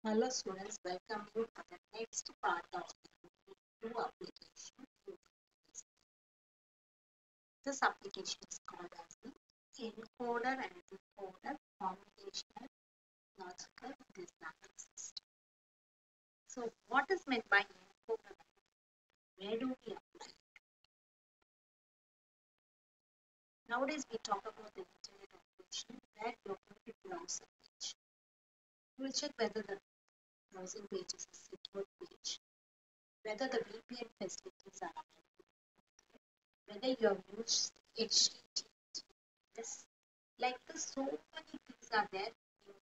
Hello students, welcome you to the next part of the new application. This application is called as the encoder and decoder combinational logical design system. So what is meant by encoder? Where do we apply it? Nowadays we talk about the internet operation where you're going to browse a page. You will check whether the browsing page is a secure page, whether the VPN facilities are available, whether you have used HTTPS. Like this, so many things are there.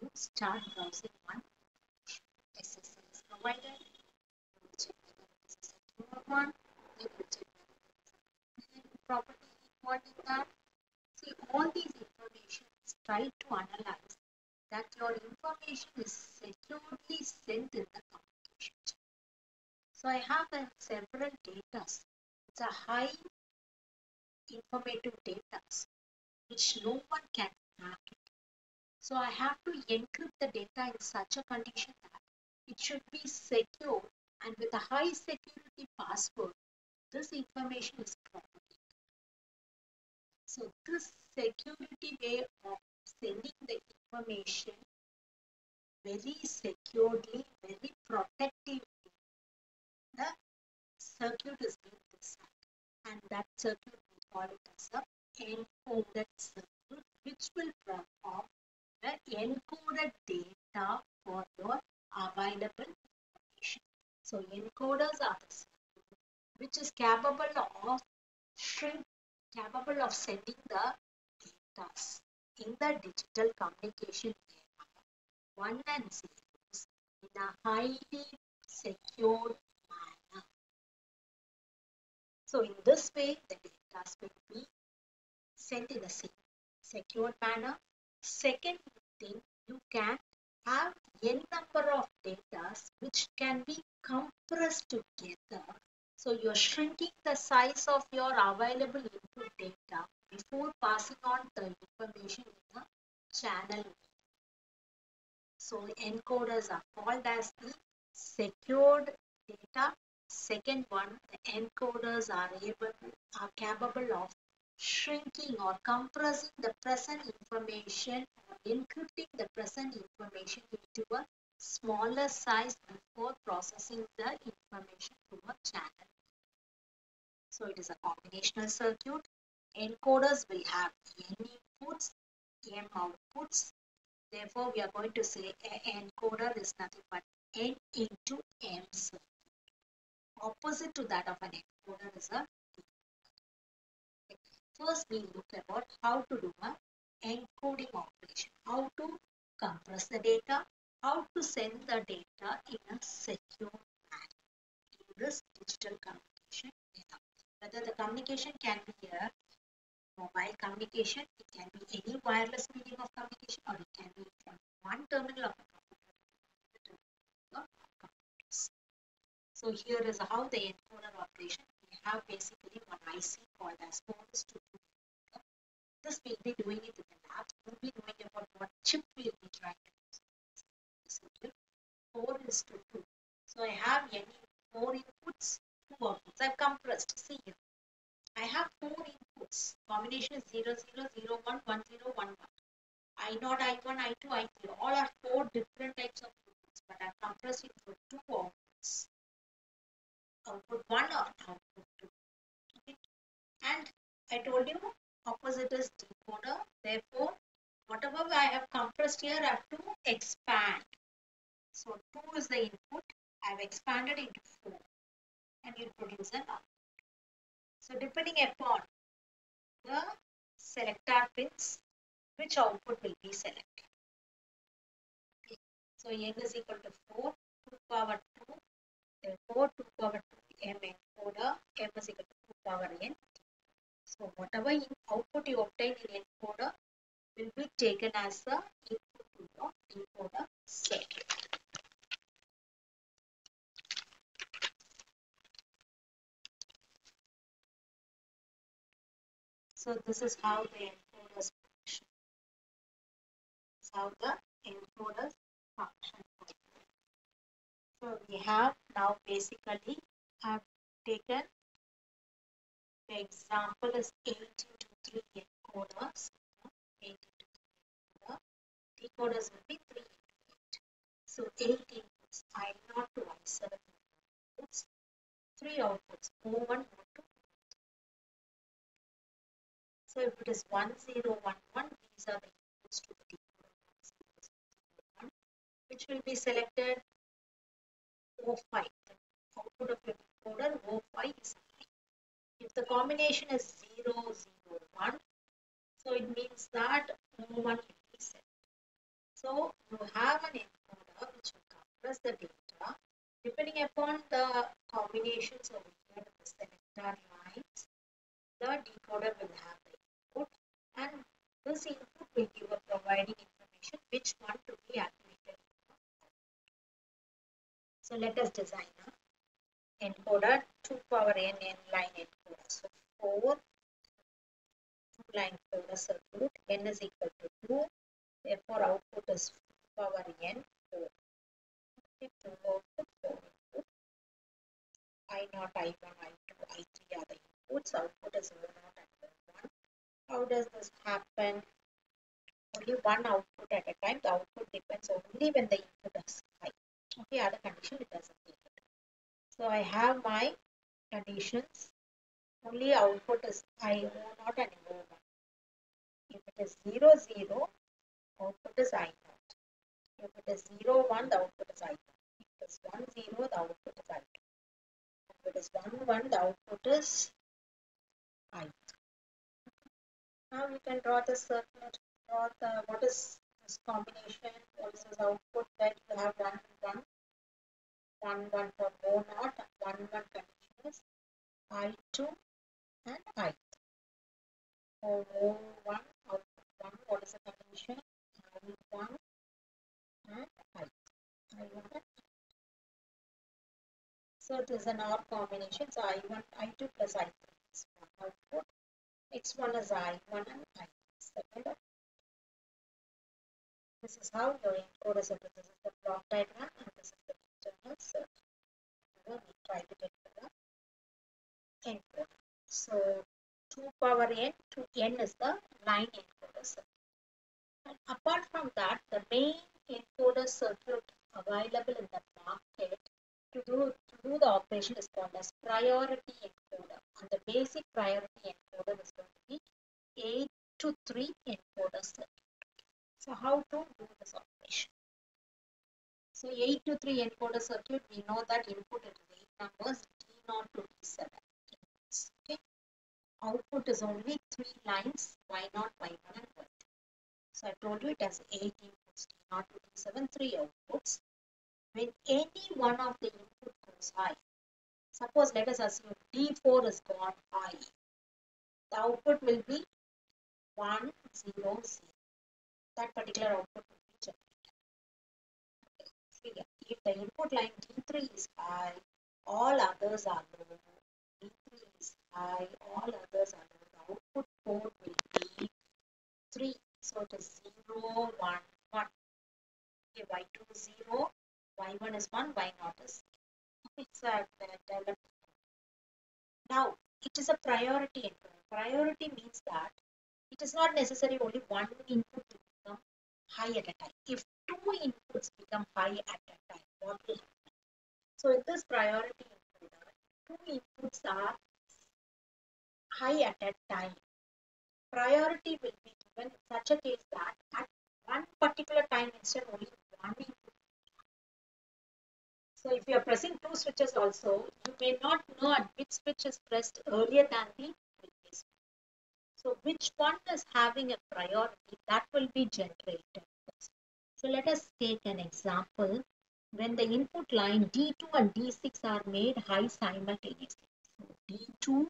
You start browsing one SSL is provided. You check whether it is a secure one. Then you check whether it is a property equal in that. See, all these information try to analyze that your information is securely sent in the communication channel. So I have several data. It's a high informative data which no one can hack it. So I have to encrypt the data in such a condition that it should be secure, and with a high security password, this information is propagated. So this security way of sending the information very securely, very protectively, the circuit is being designed, and that circuit we call it as a encoded circuit, which will perform the encoded data for your available information. So encoders are the circuit which is capable of sending the data in the digital communication era, one and zeros in a highly secured manner. So in this way, the data will be sent in a secure manner. Second thing, you can have n number of data which can be compressed together. So you're shrinking the size of your available input data before passing on the information in the channel. So encoders are called as the secured data. Second one, the encoders are capable of shrinking or compressing the present information or encrypting the present information into a smaller size before processing the information through a channel. So it is a combinational circuit. Encoders will have n inputs, m outputs. Therefore, we are going to say an encoder is nothing but n into m circuit. Opposite to that of an encoder is a decoder. First, we look about how to do a encoding operation, how to compress the data, how to send the data in a secure manner in this digital communication data. Whether the communication can be a mobile communication, it can be any wireless medium of communication, or it can be from one terminal of a computer to another computers. So here is how the encoder operation. We have basically one IC called as 4:2. This we'll be doing it in the lab. We'll be knowing about what chip we'll be trying to use. 4:2. So I have any 4 inputs, 2 outputs. I've compressed. See here. I have 4 inputs. Combination is 0, 0, 0, 1, 1, 0, 1, 1. I0, I1, I2, I3. All are 4 different types of inputs, but I'm compressing for 2 outputs. Output 1 or output 2. Okay. And I told you opposite is decoder. Therefore, whatever I have compressed here, I have to expand. So 2 is the input. I have expanded into 4 and it produces an output. So depending upon the selector pins, which output will be selected. Okay. So n is equal to 4, 2 power 2, therefore 2 power 2 m encoder, m is equal to 2 power n. So whatever output you obtain in encoder will be taken as the input to your decoder circuit. So this is how the encoders function. This is how the encoders function. we have now basically I've taken the example is 8 into 3 encoders. 8 into 3 encoder. Decoders will be 3 into 8. So 8 inputs, I0 to I7 inputs, 3 outputs, O1, O2. So if it is 1011, these are the inputs to the decoder 1001, which will be selected O5. The output of your decoder O5 is high. If the combination is 001, so it means that O1 will be set. So you have an encoder which will compress the data depending upon the combinations over here in the selector lines. The decoder will have the input, and this input will give a providing information which one to be activated. So let us design a encoder 2 power n line encoder. So 4 line encoder circuit, n is equal to 2. Therefore, output is 2 power n 4. Okay, 2 output, 4 input. I0, I1, I2, I3 are the inputs. Output is O0 and O1. How does this happen? Only one output at a time. The output depends only when the input is high. Okay, other condition it doesn't take it. So I have my conditions. Only output is I0 and O1. If it is 0, output is I0. If it is 1, the output is I1. If it is 1, the output is I2. If it is 1, the output is I. Now you can draw the circuit. Draw the what is this combination? What is this output that you have 1, 1, 1, 1 for O0, 1, 1 continuous, I2 and I. For O1, output 1, what is the condition? I1 and I. I1 and so it is an OR combination. So I1, I2 plus I3 is one output. Next one is I1 and I. Second, this is how your encoder is. This is the block diagram and this is the internal circuit. We try to get to the encoder. So 2 power n to n is the line encoder circuit. And apart from that, the main encoder circuit available in the market to do the operation is called as priority encoder. And the basic priority encoder is going to be 8 to 3 encoder circuit. So how to do this operation? So 8 to 3 encoder circuit, we know that input is 8 numbers D0 to D7. Okay. Output is only 3 lines, Y0, Y1 and Y2. So I told you it has 8 inputs, D0 to D7, 3 outputs. When any one of the input goes high, suppose let us assume D4 is gone high, the output will be 1, 0, 0. That particular output will be generated. Okay. If the input line D3 is high, all others are low. D3 is high, all others are low. The output port will be 3. So it is 0, 1, 1. Okay, Y2 is 0, Y1 is 1, Y0 is 0. It's a developed. Now, it is a priority encoder. Priority means that it is not necessary only one input to become high at a time. If 2 inputs become high at a time, what will happen? So in this priority encoder, 2 inputs are high at a time. Priority will be given in such a case that at one particular time instead only one input. So if you are pressing 2 switches also, you may not know at which switch is pressed earlier than the previous. So which one is having a priority, that will be generated. So let us take an example when the input line D2 and D6 are made high simultaneously. So D2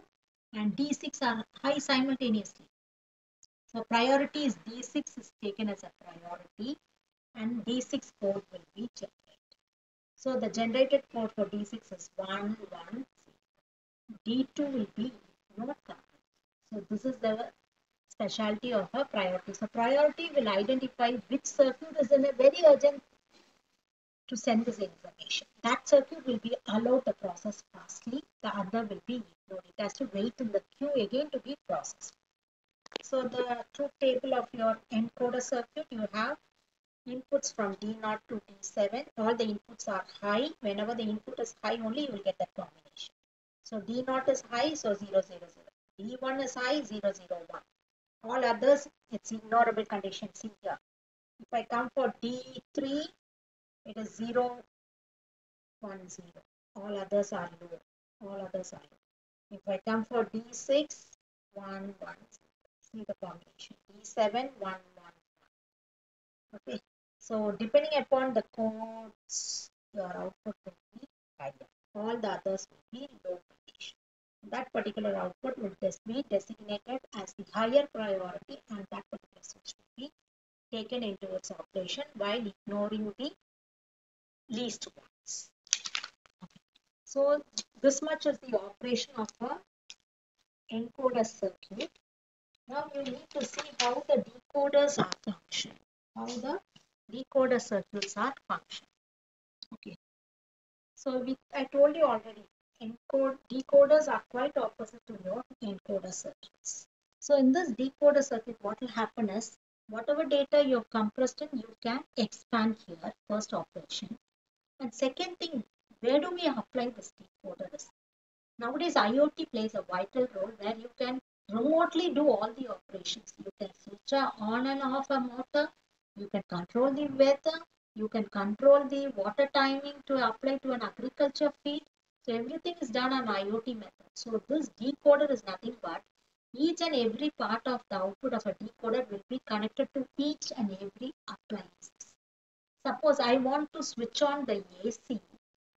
and D6 are high simultaneously. So priority is D6 is taken as a priority and D6 code will be generated. So the generated code for D6 is 1, 1, 0. D2 will be not counted. So this is the specialty of a priority. So priority will identify which circuit is in a very urgent to send this information. That circuit will be allowed to process fastly, the other will be ignored. It has to wait in the queue again to be processed. So the truth table of your encoder circuit, you have inputs from D0 to D7. All the inputs are high. Whenever the input is high only, you will get that combination. So D0 is high, so 0, 0, 0. D1 is high, 0, 0, 1. All others, it's ignorable condition. See here. If I come for D3, it is 0, 1, 0. All others are low. All others are low. If I come for D6, 1, 1, 0. See the combination. D7, 1, 1. Okay. So depending upon the codes, your output will be higher. All the others will be low condition. That particular output will just be designated as the higher priority, and that particular switch will be taken into its operation while ignoring the least ones. Okay. So this much is the operation of a encoder circuit. Now you need to see how the decoders are functioning. How the decoder circuits are functioning. Okay. So I told you already, decoders are quite opposite to your encoder circuits. So in this decoder circuit, what will happen is, whatever data you've compressed in, you can expand here, first operation. And second thing, where do we apply this decoders? Nowadays, IoT plays a vital role where you can remotely do all the operations. You can switch on and off a motor, you can control the weather, you can control the water timing to apply to an agriculture field. So everything is done on IoT method. So this decoder is nothing but each and every part of the output of a decoder will be connected to each and every appliance. Suppose I want to switch on the AC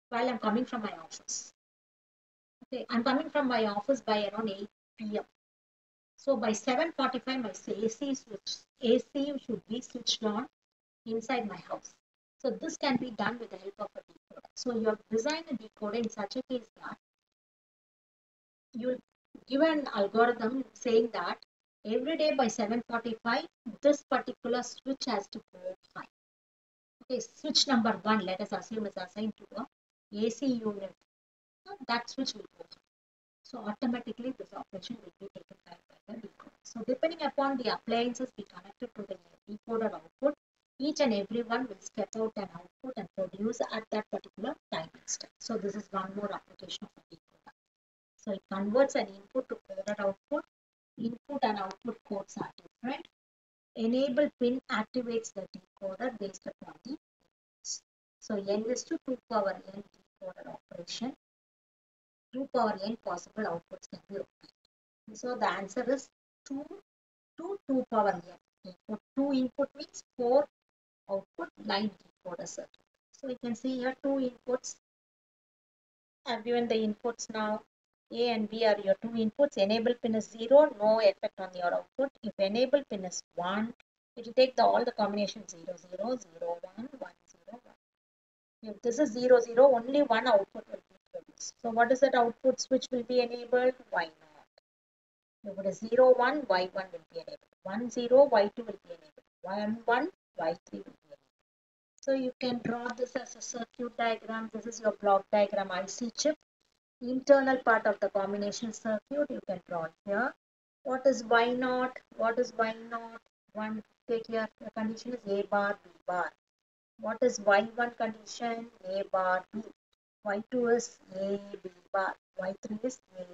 while I'm coming from my office. Okay, I'm coming from my office by around 8 p.m. So by 7:45, my AC should be switched on inside my house. So this can be done with the help of a decoder. So you have designed a decoder in such a case that you give an algorithm saying that every day by 7:45, this particular switch has to go high. Okay, switch number 1, let us assume, is assigned to a AC unit. That switch will go high. So automatically this operation will be taken care of by the decoder. So depending upon the appliances we connected to the decoder output, each and every one will step out an output and produce at that particular time step. So this is one more application of a decoder. So it converts an input to coded output. Input and output codes are different. Enable pin activates the decoder based upon the inputs. So n is to 2 power n decoder operation. 2 power n possible outputs can be obtained. So the answer is 2 to 2 power n. Input 2 input means 4 output line decoder circuit. So you can see here 2 inputs. I've given the inputs now. A and B are your 2 inputs. Enable pin is 0, no effect on your output. If enable pin is 1, it will take all the combinations 0, 0, 0, 1, 1, 0, 1. If this is 0, 0, only one output will be produced. So what is that output switch will be enabled? Y0. If it is 0, 1, Y1 will be enabled. 1, 0, Y2 will be enabled. 1, 1, Y3 will be enabled. So you can draw this as a circuit diagram. This is your block diagram IC chip. Internal part of the combination circuit you can draw here. What is Y0? What is Y0? One, take here, the condition is A bar, B bar. What is Y1 condition? A bar, B. Y2 is A, B bar. Y3 is A.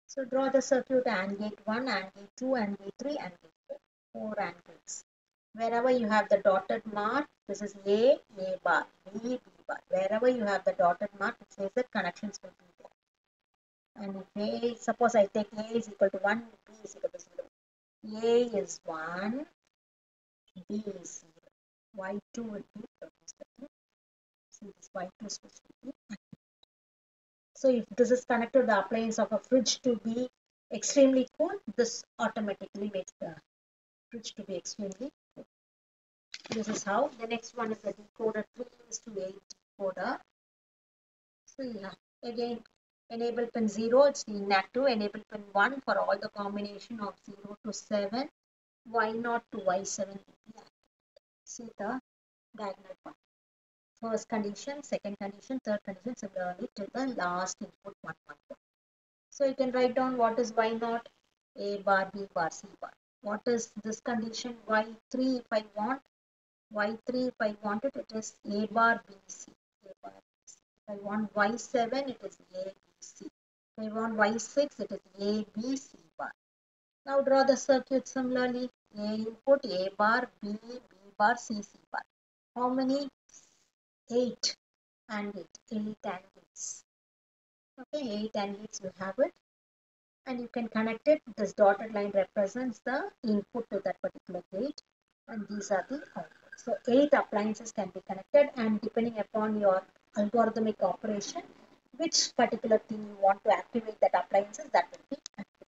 So draw the circuit AND gate 1, AND gate 2, AND gate 3, AND gate 4. 4 AND gates. Wherever you have the dotted mark, this is A bar, B, B bar. Wherever you have the dotted mark, it says that connections will be there. And if A, suppose I take A is equal to 1, B is equal to 0. A is 1, B is 0. Y2 will be produced. So this Y2 switch will be active. So if this is connected to the appliance of a fridge to be extremely cool, this automatically makes the fridge to be extremely cool. This is how. The next one is the decoder 3:8 decoder. So yeah, again, enable pin 0, it's inactive. Enable pin 1 for all the combination of 0 to 7. Y0 to Y7 will be active. See the diagonal part. first condition, second condition, third condition, similarly to the last input 1, 1, 1. So you can write down what is y naught, a bar, b bar, c bar. What is this condition y3 if I want? Y3 if I want it, it is a bar, b, c. A bar, b, c. If I want y7, it is a, b, c. If I want y6, it is a, b, c bar. Now draw the circuit similarly. A input, a bar, b, b bar, c, c bar. How many? 8 and 8. 8 and 8. Okay, 8 and 8 you have it. And you can connect it. This dotted line represents the input to that particular gate, and these are the outputs. So 8 appliances can be connected, and depending upon your algorithmic operation, which particular thing you want to activate that appliances, that will be activated.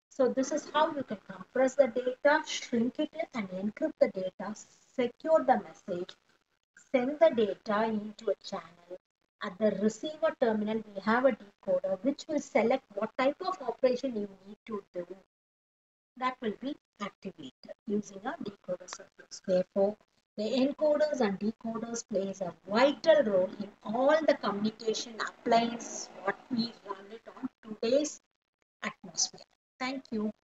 So this is how you can compress the data, shrink it and encrypt the data, secure the message, send the data into a channel. At the receiver terminal, we have a decoder which will select what type of operation you need to do. That will be activated using a decoder circuit. Therefore, the encoders and decoders plays a vital role in all the communication appliances what we run it on today's atmosphere. Thank you.